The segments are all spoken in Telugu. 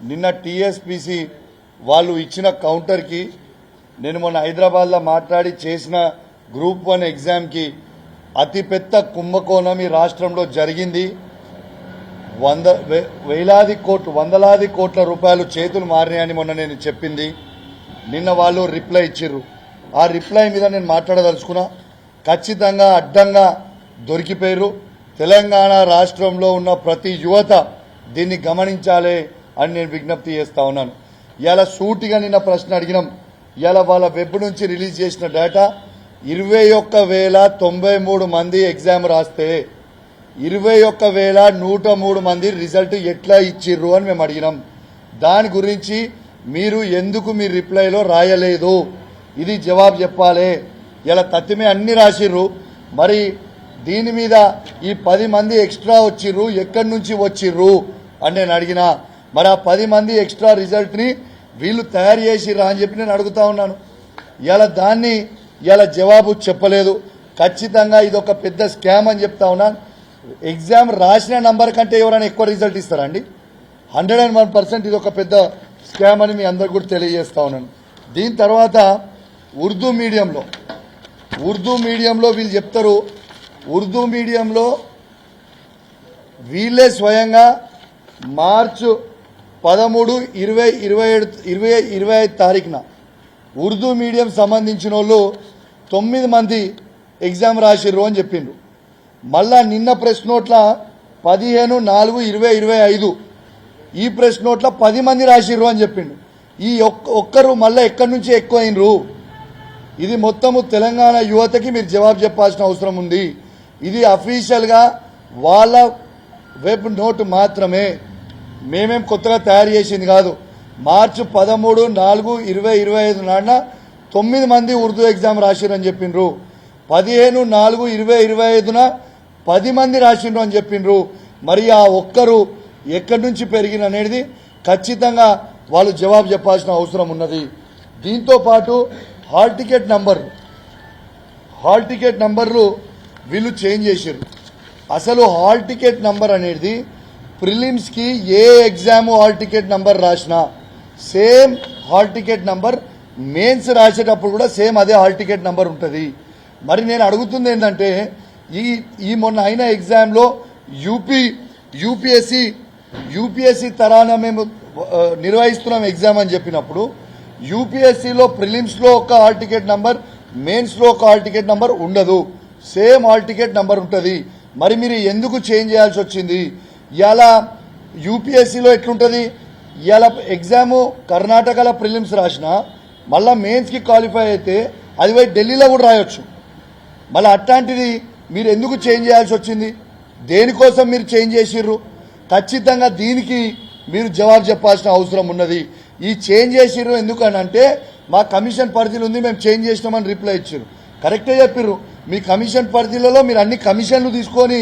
నిన్న టీఎస్పీసీ వాళ్ళు ఇచ్చిన కౌంటర్కి నేను మొన్న హైదరాబాద్లో మాట్లాడి చేసిన గ్రూప్ 1 ఎగ్జామ్కి అతిపెద్ద కుంభకోణం ఈ రాష్ట్రంలో జరిగింది. వందలాది కోట్ల రూపాయలు చేతులు మారినాయని మొన్న నేను చెప్పింది. నిన్న వాళ్ళు రిప్లై ఇచ్చిర్రు. ఆ రిప్లై మీద నేను మాట్లాడదలుచుకున్నా. ఖచ్చితంగా అడ్డంగా దొరికిపోయారు. తెలంగాణ రాష్ట్రంలో ఉన్న ప్రతి యువత దీన్ని గమనించాలి అని నేను విజ్ఞప్తి చేస్తా ఉన్నాను. ఇలా సూటిగా నిన్న ప్రశ్న అడిగినాం. ఇలా వాళ్ళ వెబ్ నుంచి రిలీజ్ చేసిన డేటా 21,093 మంది ఎగ్జామ్ రాస్తే 21,103 మంది రిజల్ట్ ఎట్లా ఇచ్చిర్రు అని మేము అడిగినాం. దాని గురించి మీరు ఎందుకు మీ రిప్లైలో రాయలేదు, ఇది జవాబు చెప్పాలి. ఇలా తత్తిమే అన్ని రాసిర్రు. మరి దీని మీద ఈ 10 మంది ఎక్స్ట్రా వచ్చిర్రు ఎక్కడి నుంచి వచ్చిర్రు అని నేను అడిగినా. మరి ఆ 10 మంది ఎక్స్ట్రా రిజల్ట్ని వీళ్ళు తయారు చేసిర్రా అని చెప్పి నేను అడుగుతా ఉన్నాను. ఇలా జవాబు చెప్పలేదు. ఖచ్చితంగా ఇది ఒక పెద్ద స్కామ్ అని చెప్తా ఉన్నాను. ఎగ్జామ్ రాసిన నంబర్ కంటే ఎవరైనా ఎక్కువ రిజల్ట్ ఇస్తారండి? 101% ఇది ఒక పెద్ద స్కామ్ అని మీ అందరికి కూడా తెలియజేస్తా ఉన్నాను. దీని తర్వాత ఉర్దూ మీడియంలో వీళ్ళు చెప్తారు. ఉర్దూ మీడియంలో వీళ్ళే స్వయంగా మార్చి 13, 20, 25 తారీఖున ఉర్దూ మీడియం సంబంధించిన వాళ్ళు 9 మంది ఎగ్జామ్ రాసిర్రు అని చెప్పిండ్రు. మళ్ళా నిన్న ప్రెస్ నోట్ల 15/4/2025 ఈ ప్రెస్ నోట్ల 10 మంది రాసిర్రు అని చెప్పిండు. ఈ ఒక్కరు మళ్ళీ ఎక్కడి నుంచి ఎక్కువ అయినరు? ఇది మొత్తము తెలంగాణ యువతకి మీరు జవాబు చెప్పాల్సిన అవసరం ఉంది. ఇది అఫీషియల్గా వాళ్ళ వెబ్ నోట్ మాత్రమే, మేమేం కొత్తగా తయారు చేసింది కాదు. మార్చి 13/4/2025 నాడున 9 మంది ఉర్దూ ఎగ్జామ్ రాసిర్రు అని చెప్పిండ్రు. 15/4/2025న 10 మంది రాసిండ్రు అని చెప్పిండ్రు. మరి ఆ ఒక్కరు ఎక్కడి నుంచి పెరిగిన అనేది ఖచ్చితంగా వాళ్ళు జవాబు చెప్పాల్సిన అవసరం ఉన్నది. దీంతో పాటు హాల్ టికెట్ నంబర్లు వీళ్ళు చేంజ్ చేశారు. అసలు హాల్ టికెట్ నంబర్ అనేది ప్రిలిమ్స్కి ఏ ఎగ్జామ్ హాల్ టికెట్ నంబర్ రాసినా same hall ticket number mains రాసేటప్పుడు కూడా సేమ్ అదే హాల్ టికెట్ నంబర్ ఉంటుంది. మరి నేను అడుగుతుంది ఏంటంటే ఈ మొన్న అయిన ఎగ్జామ్లో యూపీఎస్సీ తరాన మేము నిర్వహిస్తున్నాం ఎగ్జామ్ అని చెప్పినప్పుడు యూపీఎస్సీలో ప్రిలిమ్స్లో ఒక హాల్ టికెట్ నంబర్, మెయిన్స్లో ఒక హాల్ టికెట్ నంబర్ ఉండదు, సేమ్ హాల్ టికెట్ నంబర్ ఉంటుంది. మరి మీరు ఎందుకు చేంజ్ చేయాల్సి వచ్చింది? ఇలా యూపీఎస్సీలో ఎట్లుంటుంది? ఇలా ఎగ్జాము కర్ణాటకలో ప్రిలిమ్స్ రాసినా మళ్ళీ మెయిన్స్కి క్వాలిఫై అయితే అది పోయి ఢిల్లీలో కూడా రాయొచ్చు. మళ్ళీ అట్లాంటిది మీరు ఎందుకు చేంజ్ చేయాల్సి వచ్చింది? దేనికోసం మీరు చేంజ్ చేసిర్రు? ఖచ్చితంగా దీనికి మీరు జవాబు చెప్పాల్సిన అవసరం ఉన్నది. ఈ చేంజ్ చేసిర్రు ఎందుకనంటే మా కమిషన్ పరిధిలో ఉంది, మేము చేంజ్ చేసినామని రిప్లై ఇచ్చారు. కరెక్టే చెప్పిర్రు. మీ కమిషన్ పరిధిలో మీరు అన్ని కమిషన్లు తీసుకొని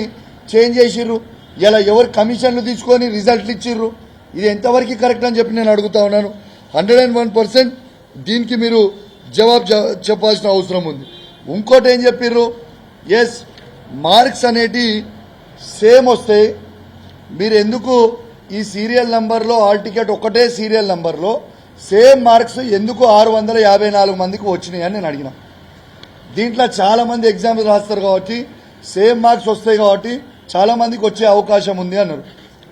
చేంజ్ చేసిర్రు. ఇలా ఎవరు కమిషన్లు తీసుకొని రిజల్ట్లు ఇచ్చిర్రు? ఇది ఎంతవరకు కరెక్ట్ అని చెప్పి నేను అడుగుతా ఉన్నాను. 101% దీనికి మీరు జవాబు చెప్పాల్సిన అవసరం ఉంది. ఇంకోటి ఏం చెప్పిర్రు? ఎస్, మార్క్స్ అనేటి సేమ్ వస్తాయి, మీరు ఎందుకు ఈ సీరియల్ నంబర్లో హాల్ టికెట్ ఒకటే సీరియల్ నంబర్లో సేమ్ మార్క్స్ ఎందుకు 654 మందికి వచ్చినాయి అని నేను అడిగిన. దీంట్లో చాలా మంది ఎగ్జామ్స్ రాస్తారు కాబట్టి సేమ్ మార్క్స్ వస్తాయి కాబట్టి చాలా మందికి వచ్చే అవకాశం ఉంది అన్నారు.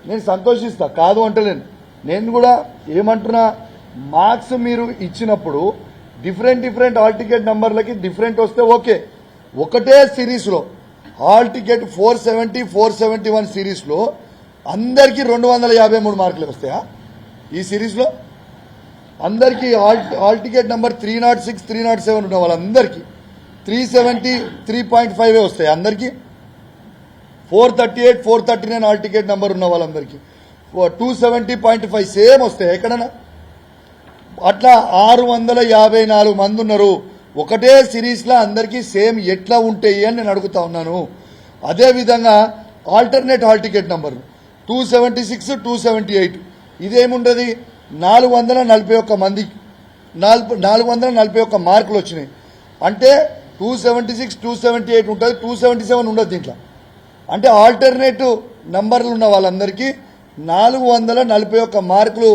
నేను సంతోషిస్తా, కాదు అంటలేను. నేను కూడా ఏమంటున్నా, మార్క్స్ మీరు ఇచ్చినప్పుడు డిఫరెంట్ హాల్ టికెట్ నంబర్లకి డిఫరెంట్ వస్తే ఓకే. ఒకటే సిరీస్లో హాల్ టికెట్ 470, 471 సిరీస్లో అందరికీ 253 మార్కులు వస్తాయా? ఈ సిరీస్లో అందరికీ హాల్ టికెట్ నంబర్ 306, 307 ఉన్న వాళ్ళందరికీ 373.5 వస్తాయి. అందరికీ 438, 439 హాల్ టికెట్ నంబర్ ఉన్న వాళ్ళందరికీ 270.5 సేమ్ వస్తాయి ఎక్కడన్నా? అట్లా 654 మంది ఉన్నారు. ఒకటే సిరీస్లో అందరికీ సేమ్ ఎట్లా ఉంటాయి అని నేను అడుగుతా ఉన్నాను. అదేవిధంగా ఆల్టర్నేట్ హాల్ టికెట్ నంబర్ 276, 278 ఇదేముండదు? 441 మందికి 441 మార్కులు వచ్చినాయి. అంటే 276, 278 ఉంటుంది, 277 ఉండదు దీంట్లో. అంటే ఆల్టర్నేటివ్ నంబర్లు ఉన్న వాళ్ళందరికీ 441 మార్కులు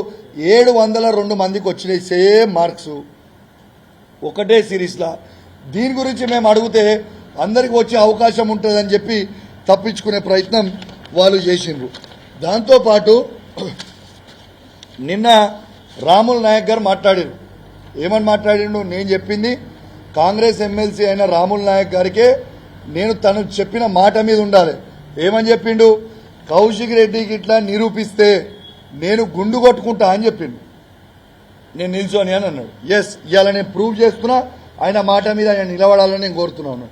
702 మందికి వచ్చినాయి. సేమ్ మార్క్స్ ఒకటే సిరీస్లా. దీని గురించి మేము అడిగితే అందరికి వచ్చే అవకాశం ఉంటుందని చెప్పి తప్పించుకునే ప్రయత్నం వాళ్ళు చేసిండ్రు. దాంతోపాటు నిన్న రాముల్ నాయక్ గారు మాట్లాడారు. ఏమని మాట్లాడిండు? నేను చెప్పింది కాంగ్రెస్ ఎమ్మెల్సీ అయిన రాముల్ నాయక్ గారికే నేను తను చెప్పిన మాట మీద ఉండాలి. ఏమని చెప్పిండు? కౌశిక్ రెడ్డికి ఇట్లా నిరూపిస్తే నేను గుండు కొట్టుకుంటా అని చెప్పిండు. నేను నిల్చొని అని అన్నాడు. ఎస్, ఇవాళ నేను ప్రూవ్ చేస్తున్నా ఆయన మాట మీద ఆయన నిలబడాలని నేను కోరుతున్నాను.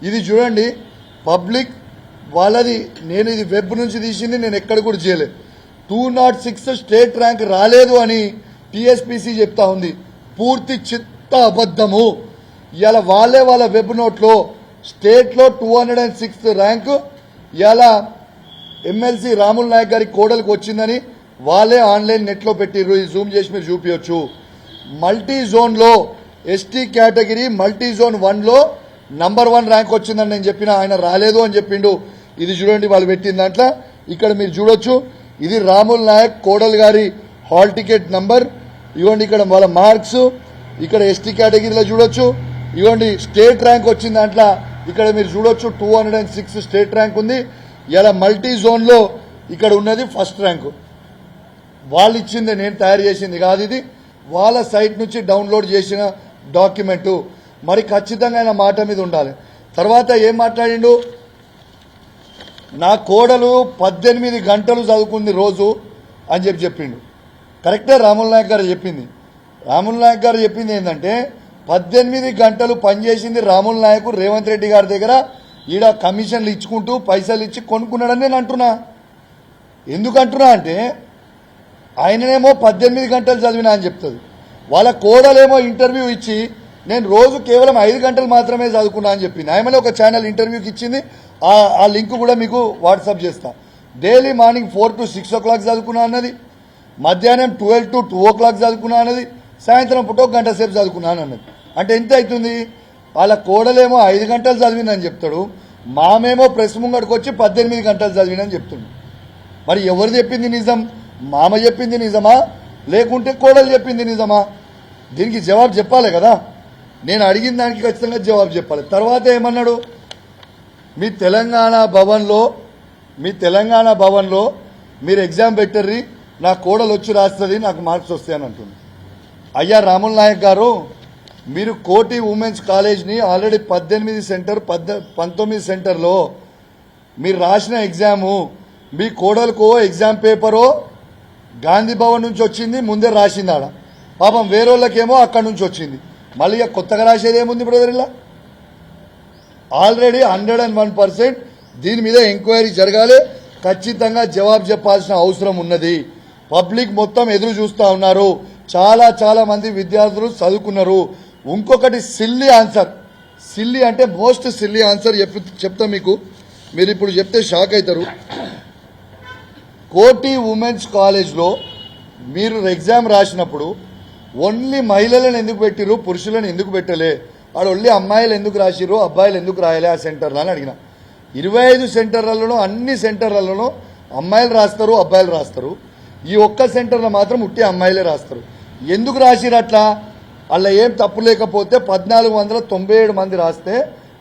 ఇది చూడండి, పబ్లిక్ వాళ్ళది. నేను ఇది వెబ్ నుంచి తీసింది, నేను ఎక్కడ కూడా చేయలేదు. 206 స్టేట్ ర్యాంక్ రాలేదు అని టీఎస్పీసీ చెప్తా ఉంది. పూర్తి చిత్త అబద్ధము. ఇవాళ వాళ్ళ వెబ్ నోట్లో స్టేట్లో 206 ర్యాంకు ఇవాళ ఎమ్మెల్సీ రాముల్ నాయక్ గారి కోడలకు వచ్చిందని వాళ్ళే ఆన్లైన్ నెట్లో పెట్టిర్రు. ఈ జూమ్ చేసి మీరు చూపించవచ్చు. మల్టీ జోన్లో ఎస్టీ కేటగిరీ మల్టీ జోన్ 1లో నంబర్ 1 ర్యాంక్ వచ్చిందని నేను చెప్పిన, ఆయన రాలేదు అని చెప్పిండు. ఇది చూడండి వాళ్ళు పెట్టిన దాంట్లో. ఇక్కడ మీరు చూడొచ్చు, ఇది రాముల్ నాయక్ కోడల్ గారి హాల్ టికెట్ నంబర్. ఇవ్వండి ఇక్కడ వాళ్ళ మార్క్స్. ఇక్కడ ఎస్టీ కేటగిరీలో చూడొచ్చు. ఇవ్వండి స్టేట్ ర్యాంక్ వచ్చిన దాంట్లో ఇక్కడ మీరు చూడొచ్చు 206 స్టేట్ ర్యాంక్ ఉంది. ఇలా మల్టీ జోన్లో ఇక్కడ ఉన్నది ఫస్ట్ ర్యాంకు. వాళ్ళు ఇచ్చింది, నేను తయారు చేసింది కాదు. ఇది వాళ్ళ సైట్ నుంచి డౌన్లోడ్ చేసిన డాక్యుమెంటు. మరి ఖచ్చితంగా ఆయన మాట మీద ఉండాలి. తర్వాత ఏం మాట్లాడిండు? నా కోడలు 18 గంటలు చదువుకుంది రోజు అని చెప్పిండు. కరెక్టే రాముల్ నాయక్ గారు చెప్పింది. రాముల్ నాయక్ గారు చెప్పింది ఏంటంటే 18 గంటలు పనిచేసింది రాముల్ నాయక్ రేవంత్ రెడ్డి గారి దగ్గర ఈడ కమిషన్లు ఇచ్చుకుంటూ పైసలు ఇచ్చి కొనుక్కున్నాడని నేను అంటున్నా. ఎందుకు అంటున్నా అంటే ఆయననేమో 18 గంటలు చదివినా అని చెప్తుంది. వాళ్ళ కోడలేమో ఇంటర్వ్యూ ఇచ్చి నేను రోజు కేవలం 5 గంటలు మాత్రమే చదువుకున్నా అని చెప్పింది. ఆయమనే ఒక ఛానల్ ఇంటర్వ్యూకి ఇచ్చింది. ఆ లింక్ కూడా మీకు వాట్సాప్ చేస్తా. డైలీ మార్నింగ్ 4 to 6 o'clock చదువుకున్నా అన్నది, మధ్యాహ్నం 12 to 2 o'clock చదువుకున్నా అన్నది, సాయంత్రం పూట 1 గంట సేపు చదువుకున్నాను అన్నది. అంటే ఎంత అవుతుంది? వాళ్ళ కోడలేమో 5 గంటలు చదివిందని చెప్తాడు, మామేమో ప్రెస్ ముంగడికి వచ్చి 18 గంటలు చదివినని చెప్తుంది. మరి ఎవరు చెప్పింది నిజం? మామ చెప్పింది నిజమా లేకుంటే కోడలు చెప్పింది నిజమా? దీనికి జవాబు చెప్పాలి కదా. నేను అడిగిన దానికి ఖచ్చితంగా జవాబు చెప్పాలి. తర్వాత ఏమన్నాడు? మీ తెలంగాణ భవన్లో మీరు ఎగ్జామ్ పెట్టర్రి, నా కోడలు వచ్చి రాస్తుంది, నాకు మార్క్స్ వస్తాయని అంటుంది. అయ్యా రాముల్ నాయక్ గారు, మీరు కోటి ఉమెన్స్ కాలేజ్ని ఆల్రెడీ 18 సెంటర్ 19 సెంటర్లో మీరు రాసిన ఎగ్జాము, మీ కోడలకు ఎగ్జామ్ పేపరో గాంధీ భవన్ నుంచి వచ్చింది, ముందే రాసింది ఆడ. పాపం వేరేళ్ళకేమో అక్కడి నుంచి వచ్చింది. మళ్ళీ కొత్తగా రాసేది ఏముంది బ్రదర్? ఇలా ఆల్రెడీ 101% దీని మీద ఎంక్వైరీ జరగాలి. ఖచ్చితంగా జవాబు చెప్పాల్సిన అవసరం ఉన్నది. పబ్లిక్ మొత్తం ఎదురు చూస్తూ ఉన్నారు. చాలా మంది విద్యార్థులు చదువుకున్నారు. ఇంకొకటి సిల్లీ ఆన్సర్, సిల్లీ అంటే మోస్ట్ సిల్లీ ఆన్సర్ చెప్తా మీకు. మీరు ఇప్పుడు చెప్తే షాక్ అవుతారు. కోటి ఉమెన్స్ కాలేజ్లో మీరు ఎగ్జామ్ రాసినప్పుడు ఓన్లీ మహిళలను ఎందుకు పెట్టిరు, పురుషులను ఎందుకు పెట్టలే? వాడు ఓన్లీ అమ్మాయిలు ఎందుకు రాసిరు, అబ్బాయిలు ఎందుకు రాయలే ఆ సెంటర్లో అని అడిగిన. 25 సెంటర్లలో అన్ని సెంటర్లలో అమ్మాయిలు రాస్తారు, అబ్బాయిలు రాస్తారు. ఈ ఒక్క సెంటర్లో మాత్రం ఉట్టి అమ్మాయిలే రాస్తారు. ఎందుకు రాసిరు అట్లా? అలా ఏం తప్పు లేకపోతే 1497 మంది రాస్తే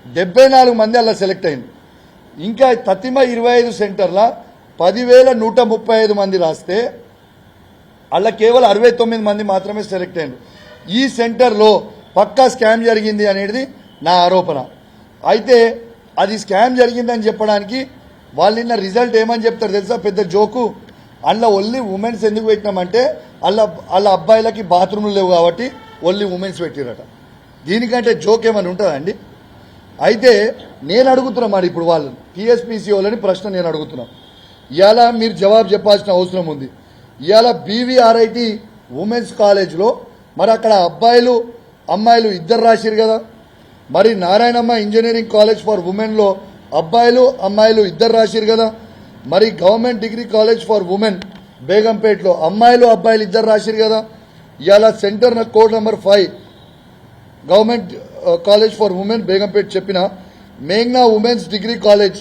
74 మంది అలా సెలెక్ట్ అయింది. ఇంకా తతిమ 25 సెంటర్ల 10,135 మంది రాస్తే అలా కేవలం 69 మంది మాత్రమే సెలెక్ట్ అయ్యారు. ఈ సెంటర్లో పక్కా స్కామ్ జరిగింది అనేది నా ఆరోపణ. అయితే అది స్కామ్ జరిగిందని చెప్పడానికి వాళ్ళు నిన్న రిజల్ట్ ఏమని చెప్తారు తెలుసా? పెద్ద జోకు. అందులో ఓన్లీ ఉమెన్స్ ఎందుకు పెట్టినామంటే వాళ్ళ అబ్బాయిలకి బాత్రూమ్లు లేవు కాబట్టి ఓన్లీ ఉమెన్స్ పెట్టిరట. దీనికంటే జోక్ ఏమని ఉంటుందా అండి? అయితే నేను అడుగుతున్నా, మరి ఇప్పుడు వాళ్ళు టీఎస్పీసీ వాళ్ళని ప్రశ్న నేను అడుగుతున్నా. ఇవాళ మీరు జవాబు చెప్పాల్సిన అవసరం ఉంది. ఇవాళ బీవీఆర్ఐటి ఉమెన్స్ కాలేజ్లో మరి అక్కడ అబ్బాయిలు అమ్మాయిలు ఇద్దరు రాసిరు కదా. మరి నారాయణమ్మ ఇంజనీరింగ్ కాలేజ్ ఫర్ ఉమెన్లో అబ్బాయిలు అమ్మాయిలు ఇద్దరు రాసిరు కదా. మరి government degree college for women బేగంపేటలో అమ్మాయిలు అబ్బాయిలు ఇద్దరు రాసిరు కదా. ఇవాళ centre code number 5 government college for women Begumpet చెప్పిన మేఘ్నా ఉమెన్స్ డిగ్రీ కాలేజ్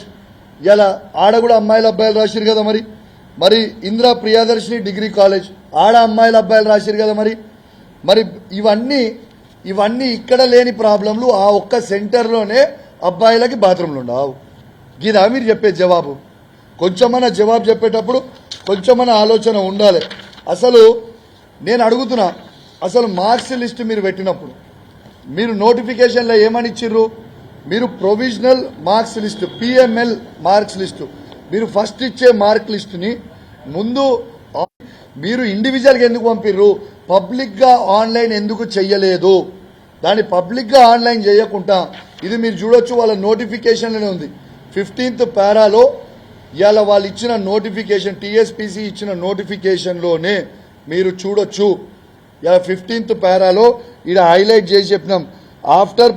ఇలా ఆడ కూడా అమ్మాయిలు అబ్బాయిలు రాసిరు కదా. మరి మరి ఇందిరా ప్రియదర్శిని డిగ్రీ కాలేజ్ ఆడ అమ్మాయిలు అబ్బాయిలు రాశారు కదా. మరి ఇవన్నీ ఇక్కడ లేని ప్రాబ్లంలు ఆ ఒక్క సెంటర్లోనే అబ్బాయిలకి బాత్రూమ్లు ఉండవు. గిదా మీరు చెప్పే జవాబు? కొంచెమన్నా జవాబు చెప్పేటప్పుడు కొంచెమన్నా ఆలోచన ఉండాలి. అసలు నేను అడుగుతున్నా, అసలు మార్క్స్ లిస్ట్ మీరు పెట్టినప్పుడు మీరు నోటిఫికేషన్లో ఏమని ఇచ్చిర్రు? మీరు provisional marks list, PML marks list, మీరు ఫస్ట్ ఇచ్చే మార్క్ లిస్టుని ముందు మీరు ఇండివిజువల్గా ఎందుకు పంపిర్రు? పబ్లిక్గా ఆన్లైన్ ఎందుకు చెయ్యలేదు? దాన్ని పబ్లిక్గా ఆన్లైన్ చేయకుండా ఇది మీరు చూడొచ్చు, వాళ్ళ నోటిఫికేషన్లోనే ఉంది. 15th పారాలో ఇవాళ వాళ్ళు ఇచ్చిన నోటిఫికేషన్, టీఎస్పీసీ ఇచ్చిన నోటిఫికేషన్లోనే మీరు చూడొచ్చు. ఇలా 15th పారాలో ఇక్కడ హైలైట్ చేసి చెప్పినాం, after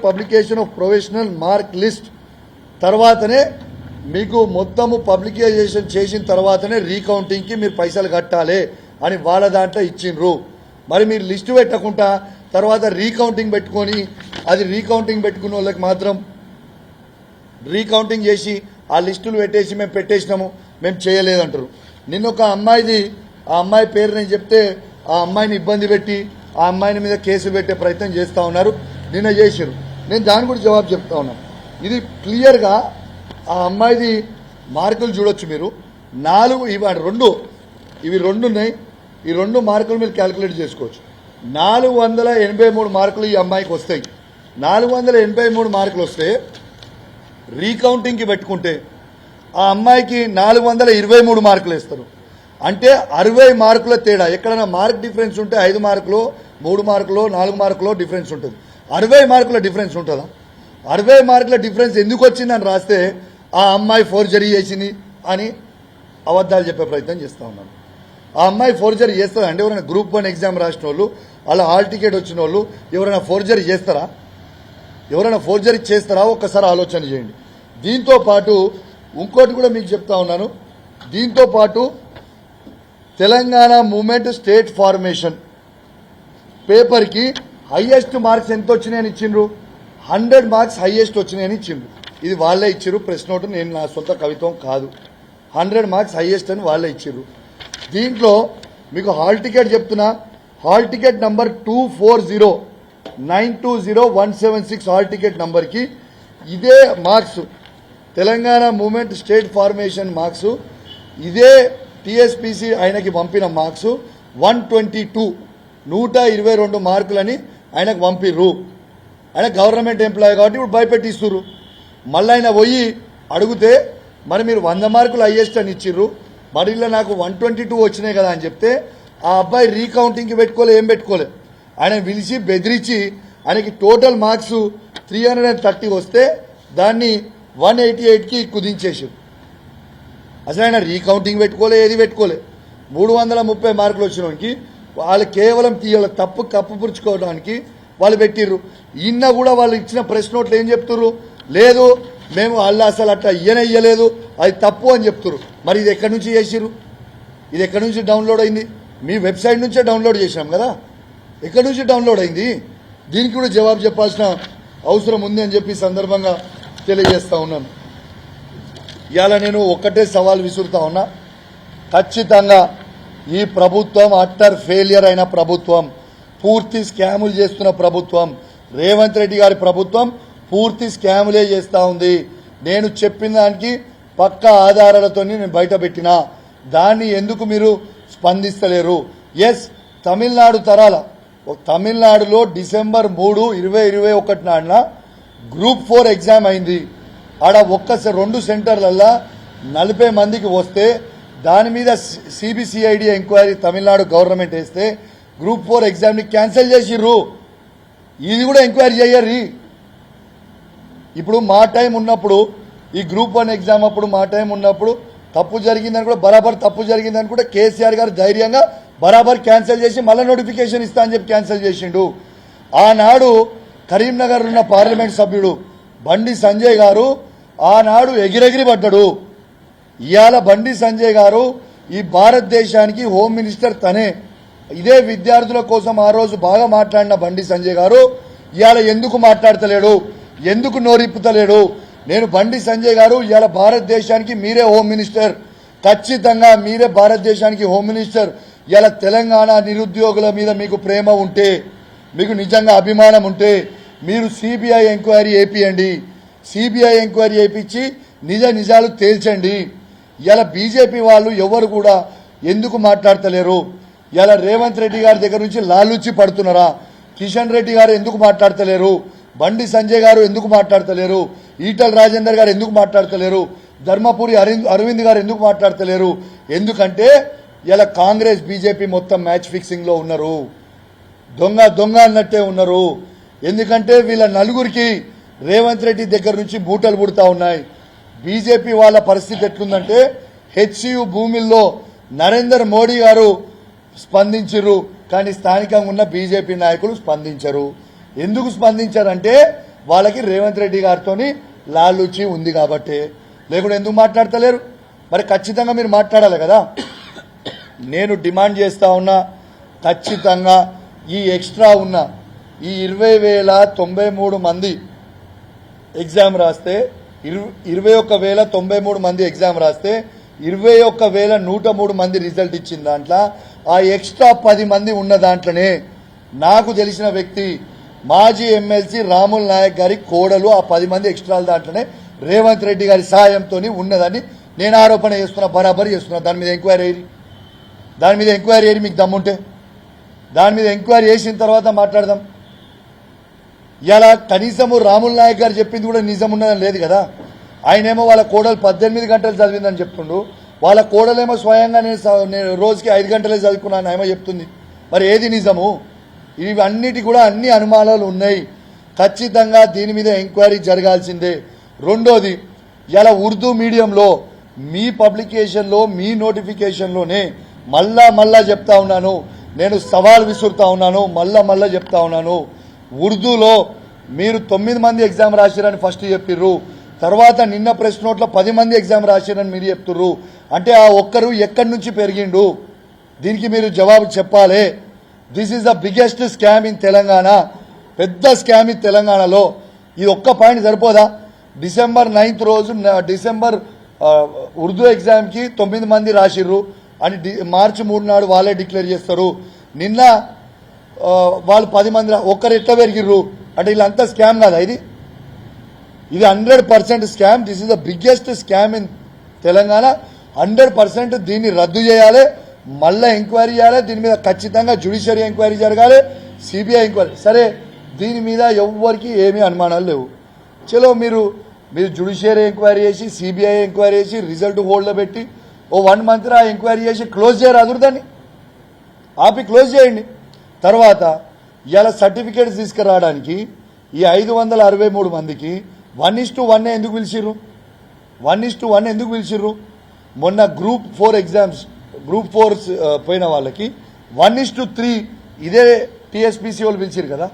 publication of professional mark list తర్వాతనే మీకు మొత్తము పబ్లికేషన్ చేసిన తర్వాతనే రీకౌంటింగ్కి మీరు పైసలు కట్టాలి అని వాళ్ళ దాంట్లో ఇచ్చిండ్రు. మరి మీరు లిస్టు పెట్టకుండా తర్వాత రీకౌంటింగ్ పెట్టుకొని అది రీకౌంటింగ్ పెట్టుకున్న వాళ్ళకి మాత్రం రీకౌంటింగ్ చేసి ఆ లిస్టులు పెట్టేసి మేము పెట్టేసినాము, మేము చేయలేదంటారు. నిన్న ఒక అమ్మాయిది, ఆ అమ్మాయి పేరు నేను చెప్తే ఆ అమ్మాయిని ఇబ్బంది పెట్టి ఆ అమ్మాయిని మీద కేసులు పెట్టే ప్రయత్నం చేస్తూ ఉన్నారు. నిన్న చేశారు. నేను దాని కూడా జవాబు చెప్తా ఉన్నాను. ఇది క్లియర్గా ఆ అమ్మాయిది మార్కులు చూడొచ్చు మీరు. 4 ఇవి రెండు ఉన్నాయి. ఈ 2 మార్కులు మీరు క్యాలిక్యులేట్ చేసుకోవచ్చు. 483 మార్కులు ఈ అమ్మాయికి వస్తాయి. 483 మార్కులు వస్తే రీకౌంటింగ్కి పెట్టుకుంటే ఆ అమ్మాయికి 423 మార్కులు ఇస్తారు. అంటే 60 మార్కుల తేడా. ఎక్కడైనా మార్క్ డిఫరెన్స్ ఉంటే 5 మార్కులు, 3 మార్కులు, 4 మార్కులు డిఫరెన్స్ ఉంటుంది. 60 మార్కుల డిఫరెన్స్ ఉంటుందా? 60 మార్కుల డిఫరెన్స్ ఎందుకు వచ్చిందని రాస్తే ఆ అమ్మాయి ఫోర్జరీ చేసింది అని అబద్ధాలు చెప్పే ప్రయత్నం చేస్తూ ఉన్నాను. ఆ అమ్మాయి ఫోర్జరీ చేస్తారా అంటే ఎవరైనా గ్రూప్ 1 ఎగ్జామ్ రాసిన వాళ్ళు, అలా హాల్ టికెట్ వచ్చిన వాళ్ళు ఎవరైనా ఫోర్జరీ చేస్తారా? ఎవరైనా ఫోర్జరీ చేస్తారా? ఒక్కసారి ఆలోచన చేయండి. దీంతో పాటు ఇంకోటి కూడా మీకు చెప్తా ఉన్నాను. దీంతో పాటు తెలంగాణ మూమెంట్ స్టేట్ ఫార్మేషన్ పేపర్కి హైయెస్ట్ మార్క్స్ ఎంత వచ్చినాయని ఇచ్చిండ్రు? 100 మార్క్స్ హైయెస్ట్ వచ్చినాయని ఇచ్చిండ్రు. ఇది వాళ్ళే ఇచ్చిర్రు. ప్రెస్ నోట్, నేను నా సొంత కవిత్వం కాదు. 100 మార్క్స్ హైయెస్ట్ అని వాళ్ళే ఇచ్చిర్రు. దీంట్లో మీకు హాల్ టికెట్ చెప్తున్నా. Hall ticket number 240920176 hall ticket నంబర్కి ఇదే marks, Telangana movement state formation marks, ఇదే టీఎస్పీసీ ఆయనకి పంపిన మార్క్స్ 122 మార్కులని ఆయనకు పంపిర్రు. ఆయన గవర్నమెంట్ ఎంప్లాయీ కాబట్టి ఇప్పుడు భయపెట్టిస్తుర్రు. మళ్ళీ ఆయన పోయి అడిగితే మరి మీరు 100 మార్కులు హైయెస్ట్ అని ఇచ్చిర్రు, మరి ఇలా నాకు 122 వచ్చినాయి కదా అని చెప్తే ఆ అబ్బాయి రీకౌంటింగ్కి ఏం పెట్టుకోలే. ఆయన పిలిచి బెదిరించి ఆయనకి టోటల్ మార్క్స్ 330 వస్తే దాన్ని 188కి కుదించేసారు. అసలు ఆయన రీకౌంటింగ్ ఏది పెట్టుకోలే. 330 మార్కులు వచ్చినోనికి వాళ్ళు కేవలం తీయాల తప్పు కప్పుపుచ్చుకోవడానికి వాళ్ళు పెట్టిర్రు. ఈయన కూడా వాళ్ళు ఇచ్చిన ప్రెస్ నోట్లు ఏం చెప్తుర్రు? లేదు మేము వాళ్ళు అసలు అట్లా ఇయ్యలేదు, అది తప్పు అని చెప్తున్నారు. మరి ఇది ఎక్కడి నుంచి చేసిర్రు? ఇది ఎక్కడి నుంచి డౌన్లోడ్ అయింది? మీ వెబ్సైట్ నుంచే డౌన్లోడ్ చేసినాం కదా. ఎక్కడి నుంచి డౌన్లోడ్ అయింది? దీనికి కూడా జవాబు చెప్పాల్సిన అవసరం ఉంది అని చెప్పి సందర్భంగా తెలియజేస్తా ఉన్నాను. ఇవాళ నేను ఒక్కటే సవాల్ విసురుతా ఉన్నా. ఖచ్చితంగా ఈ ప్రభుత్వం అట్టర్ ఫెయిలియర్ అయిన ప్రభుత్వం, పూర్తి స్కాములు చేస్తున్న ప్రభుత్వం, రేవంత్ రెడ్డి గారి ప్రభుత్వం పూర్తి స్కాములే చేస్తూ ఉంది. నేను చెప్పిన దానికి పక్కా ఆధారాలతో నేను బయట పెట్టినా దాన్ని ఎందుకు మీరు స్పందిస్తలేరు? ఎస్, తమిళనాడులో డిసెంబర్ 3, 2021 నాడున గ్రూప్ 4 ఎగ్జామ్ అయింది. ఆడ 2 సెంటర్లల్లో 40 మందికి వస్తే దాని మీద సిబిసిఐడి ఎంక్వైరీ తమిళనాడు గవర్నమెంట్ వేస్తే గ్రూప్ 4 ఎగ్జామ్ని క్యాన్సిల్ చేసిర్రు. ఇది కూడా ఎంక్వైరీ చేయర్రి. ఇప్పుడు మా టైం ఉన్నప్పుడు, ఈ గ్రూప్ 1 ఎగ్జామ్ అప్పుడు మా టైం ఉన్నప్పుడు తప్పు జరిగిందని కూడా, బరాబర్ తప్పు జరిగిందని కూడా కేసీఆర్ గారు ధైర్యంగా బరాబర్ క్యాన్సిల్ చేసి మళ్ళీ నోటిఫికేషన్ ఇస్తా అని చెప్పి క్యాన్సిల్ చేసిండు. ఆనాడు కరీంనగర్ ఉన్న పార్లమెంట్ సభ్యుడు బండి సంజయ్ గారు ఆనాడు ఎగిరెగిరి పడ్డాడు. ఇవాళ బండి సంజయ్ గారు ఈ భారతదేశానికి హోమ్ మినిస్టర్ తనే. ఇదే విద్యార్థుల కోసం ఆ రోజు బాగా మాట్లాడిన బండి సంజయ్ గారు ఇవాళ ఎందుకు మాట్లాడతలేడు? ఎందుకు నోరిప్పుతలేడు? నేను బండి సంజయ్ గారు ఇవాళ భారతదేశానికి మీరే హోమ్ మినిస్టర్, ఖచ్చితంగా మీరే భారతదేశానికి హోమ్ మినిస్టర్. ఇలా తెలంగాణ నిరుద్యోగుల మీద మీకు ప్రేమ ఉంటే, మీకు నిజంగా అభిమానం ఉంటే మీరు సిబిఐ ఎంక్వైరీ చేపియండి. సిబిఐ ఎంక్వైరీ చేయించి నిజాలు తేల్చండి. ఇలా బీజేపీ వాళ్ళు ఎవరు కూడా ఎందుకు మాట్లాడతలేరు? ఇలా రేవంత్ రెడ్డి గారి దగ్గర నుంచి లాలూచి పడుతున్నారా? కిషన్ రెడ్డి గారు ఎందుకు మాట్లాడతలేరు? బండి సంజయ్ గారు ఎందుకు మాట్లాడతలేరు? ఈటల రాజేందర్ గారు ఎందుకు మాట్లాడతలేరు? ధర్మపురి అరవింద్ గారు ఎందుకు మాట్లాడతలేరు? ఎందుకంటే ఇలా కాంగ్రెస్ బీజేపీ మొత్తం మ్యాచ్ ఫిక్సింగ్ లో ఉన్నారు, దొంగ అన్నట్టే ఉన్నారు. ఎందుకంటే వీళ్ళ నలుగురికి రేవంత్ రెడ్డి దగ్గర నుంచి బూటలు పుడతా ఉన్నాయి. బీజేపీ వాళ్ళ పరిస్థితి ఎట్లుందంటే హెచ్సియు భూముల్లో నరేంద్ర మోడీ గారు స్పందించరు, కానీ స్థానికంగా ఉన్న బీజేపీ నాయకులు స్పందించరు. ఎందుకు స్పందించారంటే వాళ్ళకి రేవంత్ రెడ్డి గారితోని లాలూచి ఉంది కాబట్టి. లేకుంటే ఎందుకు మాట్లాడతలేరు? మరి ఖచ్చితంగా మీరు మాట్లాడాలి కదా. నేను డిమాండ్ చేస్తా ఉన్నా, ఖచ్చితంగా ఈ ఎక్స్ట్రా ఉన్న ఈ 20,093 మంది ఎగ్జామ్ రాస్తే 21,093 మంది ఎగ్జామ్ రాస్తే 21,103 మంది రిజల్ట్ ఇచ్చిన దాంట్లో ఆ ఎక్స్ట్రా 10 మంది ఉన్న దాంట్లోనే నాకు తెలిసిన వ్యక్తి మాజీ ఎమ్మెల్సీ రాముల్ నాయక్ గారి కోడలు ఆ 10 మంది ఎక్స్ట్రా దాంట్లోనే రేవంత్ రెడ్డి గారి సాయంతో ఉన్నదని నేను ఆరోపణ చేస్తున్నా, బరాబరి చేస్తున్నా. దాని మీద ఎంక్వైరీ మీకు దమ్ముంటే దాని మీద ఎంక్వైరీ చేసిన తర్వాత మాట్లాడదాం. ఇలా కనీసము రాముల్ నాయక్ గారు చెప్పింది కూడా నిజం ఉన్నదని లేదు కదా. ఆయనేమో వాళ్ళ కోడలు 18 గంటలు చదివిందని చెప్తుండు, వాళ్ళ కోడలేమో స్వయంగా నేను రోజుకి 5 గంటలే చదువుకున్నాను ఏమో చెప్తుంది. మరి ఏది నిజము? ఇవన్నిటి కూడా అన్ని అనుమానాలు ఉన్నాయి. ఖచ్చితంగా దీని మీద ఎంక్వైరీ జరగాల్సిందే. రెండోది, ఇలా ఉర్దూ మీడియంలో మీ పబ్లికేషన్లో మీ నోటిఫికేషన్లోనే మళ్ళా చెప్తా ఉన్నాను, నేను సవాల్ విసురుతా ఉన్నాను, మళ్ళా చెప్తా ఉన్నాను. ఉర్దూలో మీరు 9 మంది ఎగ్జామ్ రాసిరని ఫస్ట్ చెప్పిర్రు, తర్వాత నిన్న ప్రెస్ నోట్లో 10 మంది ఎగ్జామ్ రాసిరని మీరు చెప్తుర్రు. అంటే ఆ ఒక్కరు ఎక్కడి నుంచి పెరిగిండు? దీనికి మీరు జవాబు చెప్పాలి. This is the biggest scam in Telangana, పెద్ద స్కామ్ ఇన్ తెలంగాణలో. ఈ ఒక్క పాయింట్ సరిపోదా? December 9th రోజు డిసెంబర్ ఉర్దూ ఎగ్జామ్కి 9 మంది రాసిర్రు అని March 3 నాడు వాళ్ళే డిక్లేర్ చేస్తారు. నిన్న వాళ్ళు 10 మంది ఒక్కరు ఎట్లా పెరిగిర్రు అంటే వీళ్ళంతా స్కామ్ కాదా? ఇది 100% scam. This is the biggest scam in Telangana. 100% దీన్ని రద్దు చేయాలి, మళ్ళీ ఎంక్వైరీ చేయాలి. దీని మీద ఖచ్చితంగా జ్యుడిషియరీ ఎంక్వైరీ జరగాలి, సిబిఐ ఎంక్వైరీ. సరే, దీని మీద ఎవ్వరికి ఏమీ అనుమానాలు లేవు. చలో మీరు జ్యుడిషియరీ ఎంక్వైరీ చేసి సిబిఐ ఎంక్వైరీ చేసి రిజల్ట్ హోల్డ్లో పెట్టి ఓ 1 month ఎంక్వైరీ చేసి క్లోజ్ చేయరాదు, దాన్ని ఆపి క్లోజ్ చేయండి. తర్వాత ఇలా సర్టిఫికేట్స్ తీసుకురావడానికి ఈ 563 మందికి 1:1 ఎందుకు పిలిచిర్రు? 1:1 ఎందుకు పిలిచిర్రు? మొన్న గ్రూప్ 4 ఎగ్జామ్స్, గ్రూప్ 4 పోయిన వాళ్ళకి 1:3 ఇదే టీఎస్పీసీ వాళ్ళు పిలిచిరు కదా.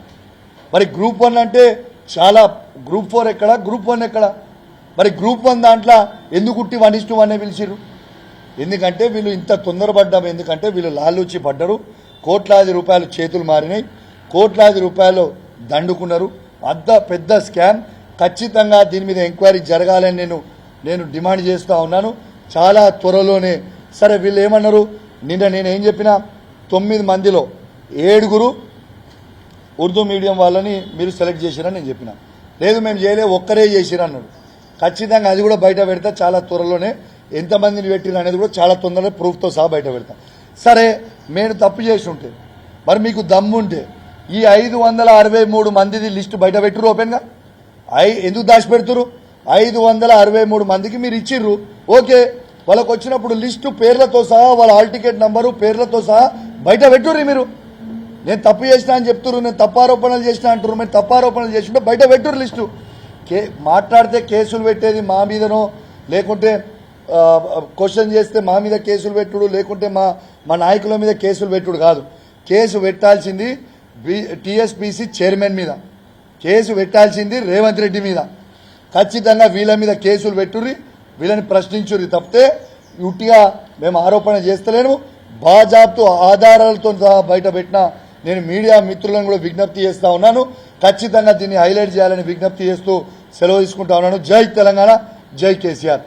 మరి గ్రూప్ 1 అంటే చాలా, గ్రూప్ 4 ఎక్కడ, గ్రూప్ 1 ఎక్కడ? మరి గ్రూప్ 1 దాంట్లో ఎందుకు 1:1 పిలిచిర్రు? ఎందుకంటే వీళ్ళు ఇంత తొందరపడ్డాము, ఎందుకంటే వీళ్ళు లాలూచి పడ్డరు, కోట్లాది రూపాయలు చేతులు మారినాయి, కోట్లాది రూపాయలు దండుకున్నారు. పెద్ద స్కామ్. ఖచ్చితంగా దీని మీద ఎంక్వైరీ జరగాలని నేను డిమాండ్ చేస్తూ ఉన్నాను, చాలా త్వరలోనే. సరే, వీళ్ళు ఏమన్నారు? నిన్న నేనేం చెప్పినా 9 మందిలో 7 ఉర్దూ మీడియం వాళ్ళని మీరు సెలెక్ట్ చేసిరని నేను చెప్పిన. లేదు మేము చేయలే, ఒక్కరే చేసిరన్నాడు. ఖచ్చితంగా అది కూడా బయట పెడతా చాలా త్వరలోనే. ఎంతమందిని పెట్టిరు అనేది కూడా చాలా తొందరగా ప్రూఫ్తో సహా బయట పెడతా. సరే, నేను తప్పు చేసి ఉంటే, మరి మీకు దమ్ముంటే ఈ 563 మందిది లిస్టు బయట పెట్టురు ఓపెన్గా. ఎందుకు దాచిపెడుతురు? 563 మందికి మీరు ఇచ్చిర్రు, ఓకే. వాళ్ళకు వచ్చినప్పుడు లిస్టు పేర్లతో సహా, వాళ్ళ హాల్ టికెట్ నంబరు పేర్లతో సహా బయట పెట్టుర్రు. మీరు నేను తప్పు చేసినా అని చెప్తున్నారు, నేను తప్పారోపణలు చేసినా అంటున్నారు. మీరు తప్పారోపణలు చేస్తుంటే బయట పెట్టుర్రు లిస్టు. మాట్లాడితే కేసులు పెట్టేది మా మీదనో, లేకుంటే క్వశ్చన్ చేస్తే మా మీద కేసులు పెట్టుడు, లేకుంటే మా నాయకుల మీద కేసులు పెట్టుడు కాదు. కేసు పెట్టాల్సింది టీఎస్పీసీ చైర్మన్ మీద, కేసు పెట్టాల్సింది రేవంత్ రెడ్డి మీద. ఖచ్చితంగా వీళ్ళ మీద కేసులు పెట్టుర్రి, వీళ్ళని ప్రశ్నించుర్రి తప్పితే ఉట్టిగా మేము ఆరోపణ చేస్తలేము. బాజాబ్తో ఆధారాలతో సహా బయట పెట్టిన నేను మీడియా మిత్రులను కూడా విజ్ఞప్తి చేస్తా ఉన్నాను. ఖచ్చితంగా దీన్ని హైలైట్ చేయాలని విజ్ఞప్తి చేస్తూ సెలవు తీసుకుంటా ఉన్నాను. జై తెలంగాణ, జై కేసీఆర్.